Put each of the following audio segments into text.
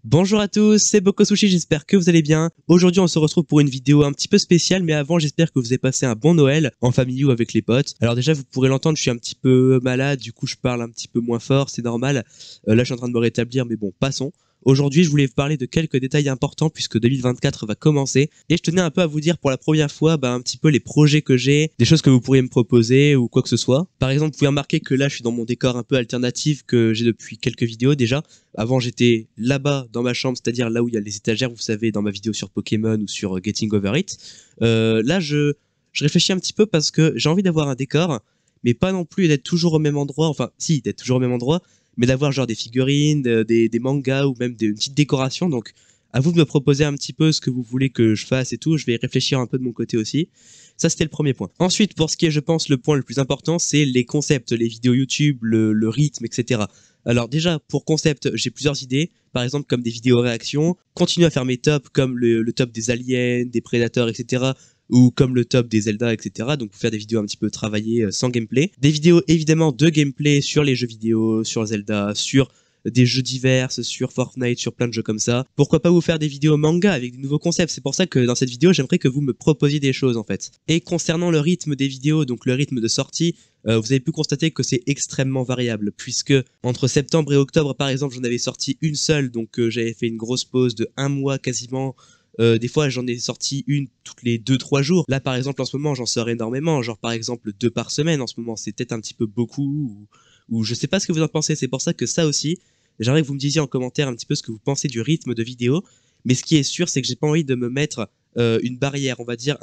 Bonjour à tous, c'est Boko Sushi, j'espère que vous allez bien. Aujourd'hui on se retrouve pour une vidéo un petit peu spéciale, mais avant j'espère que vous avez passé un bon Noël, en famille ou avec les potes. Alors déjà vous pourrez l'entendre, je suis un petit peu malade, du coup je parle un petit peu moins fort, c'est normal. Là je suis en train de me rétablir, mais bon, passons. Aujourd'hui je voulais vous parler de quelques détails importants puisque 2024 va commencer. Et je tenais un peu à vous dire pour la première fois un petit peu les projets que j'ai, des choses que vous pourriez me proposer ou quoi que ce soit. Par exemple vous pouvez remarquer que là je suis dans mon décor un peu alternatif que j'ai depuis quelques vidéos déjà. Avant, j'étais là-bas dans ma chambre, c'est-à-dire là où il y a les étagères, vous savez, dans ma vidéo sur Pokémon ou sur Getting Over It. Là, je réfléchis un petit peu parce que j'ai envie d'avoir un décor, mais pas non plus d'être toujours au même endroit. Enfin, si, d'être toujours au même endroit, mais d'avoir genre des figurines, des mangas ou même une petite décoration. Donc, à vous de me proposer un petit peu ce que vous voulez que je fasse et tout. Je vais y réfléchir un peu de mon côté aussi. Ça, c'était le premier point. Ensuite, pour ce qui est, je pense, le point le plus important, c'est les concepts, les vidéos YouTube, le rythme, etc. Alors déjà, pour concept, j'ai plusieurs idées. Par exemple, comme des vidéos réactions. Continuer à faire mes tops comme le top des aliens, des prédateurs, etc. Ou comme le top des Zelda, etc. Donc, pour faire des vidéos un petit peu travaillées sans gameplay. Des vidéos, évidemment, de gameplay sur les jeux vidéo, sur Zelda, sur des jeux divers, sur Fortnite, sur plein de jeux comme ça. Pourquoi pas vous faire des vidéos manga avec des nouveaux concepts. C'est pour ça que dans cette vidéo, j'aimerais que vous me proposiez des choses, en fait. Et concernant le rythme des vidéos, donc le rythme de sortie, vous avez pu constater que c'est extrêmement variable, puisque entre septembre et octobre, par exemple, j'en avais sorti une seule, donc j'avais fait une grosse pause de 1 mois quasiment. Des fois, j'en ai sorti une toutes les 2-3 jours. Là, par exemple, en ce moment, j'en sors énormément. Genre, par exemple, 2 par semaine en ce moment. C'est peut-être un petit peu beaucoup, ou je sais pas ce que vous en pensez. C'est pour ça que ça aussi, j'aimerais que vous me disiez en commentaire un petit peu ce que vous pensez du rythme de vidéo. Mais ce qui est sûr, c'est que j'ai pas envie de me mettre une barrière, on va dire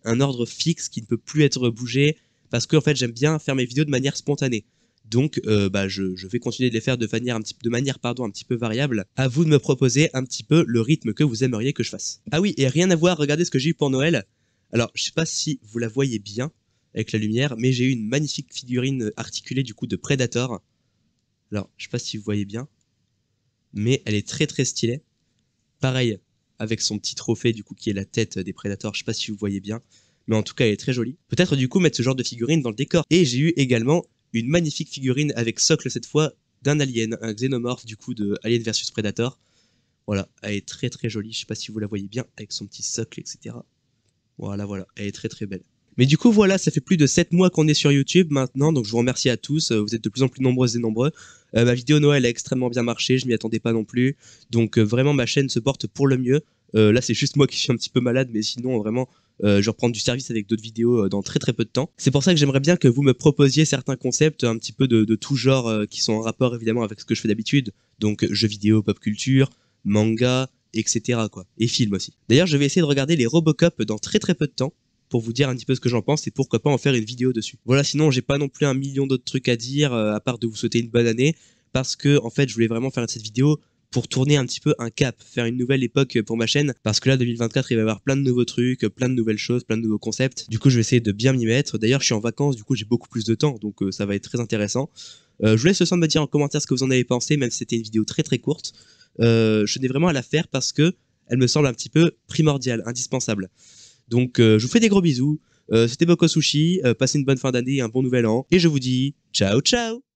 un ordre fixe qui ne peut plus être bougé, parce que en fait j'aime bien faire mes vidéos de manière spontanée. Donc je vais continuer de les faire de manière un petit peu variable. À vous de me proposer un petit peu le rythme que vous aimeriez que je fasse. Ah oui, et rien à voir, regardez ce que j'ai eu pour Noël. Alors je sais pas si vous la voyez bien avec la lumière, mais j'ai eu une magnifique figurine articulée du coup de Predator. Alors je sais pas si vous voyez bien, mais elle est très très stylée. Pareil avec son petit trophée du coup qui est la tête des Predators, je sais pas si vous voyez bien, mais en tout cas elle est très jolie. Peut-être du coup mettre ce genre de figurine dans le décor. Et j'ai eu également une magnifique figurine avec socle cette fois d'un alien, un xénomorphe du coup de Alien vs Predator. Voilà, elle est très très jolie, je sais pas si vous la voyez bien avec son petit socle, etc. Voilà, elle est très très belle. Mais du coup voilà, ça fait plus de 7 mois qu'on est sur YouTube maintenant, donc je vous remercie à tous, vous êtes de plus en plus nombreuses et nombreux. Ma vidéo Noël a extrêmement bien marché, je m'y attendais pas non plus, donc vraiment ma chaîne se porte pour le mieux. Là c'est juste moi qui suis un petit peu malade, mais sinon vraiment je reprends du service avec d'autres vidéos dans très très peu de temps. C'est pour ça que j'aimerais bien que vous me proposiez certains concepts un petit peu de tout genre qui sont en rapport évidemment avec ce que je fais d'habitude, donc jeux vidéo, pop culture, manga, etc. quoi, et films aussi. D'ailleurs je vais essayer de regarder les Robocop dans très très peu de temps, pour vous dire un petit peu ce que j'en pense et pourquoi pas en faire une vidéo dessus. Voilà, sinon j'ai pas non plus un million d'autres trucs à dire à part de vous souhaiter une bonne année, parce que en fait je voulais vraiment faire cette vidéo pour tourner un petit peu un cap, faire une nouvelle époque pour ma chaîne, parce que là 2024 il va y avoir plein de nouveaux trucs, plein de nouvelles choses, plein de nouveaux concepts. Du coup je vais essayer de bien m'y mettre. D'ailleurs je suis en vacances, du coup j'ai beaucoup plus de temps, donc ça va être très intéressant. Je vous laisse le soin de me dire en commentaire ce que vous en avez pensé, même si c'était une vidéo très très courte. Je tenais vraiment à la faire parce que elle me semble un petit peu primordiale, indispensable. Donc je vous fais des gros bisous, c'était Boko Sushi, passez une bonne fin d'année et un bon nouvel an, et je vous dis ciao ciao.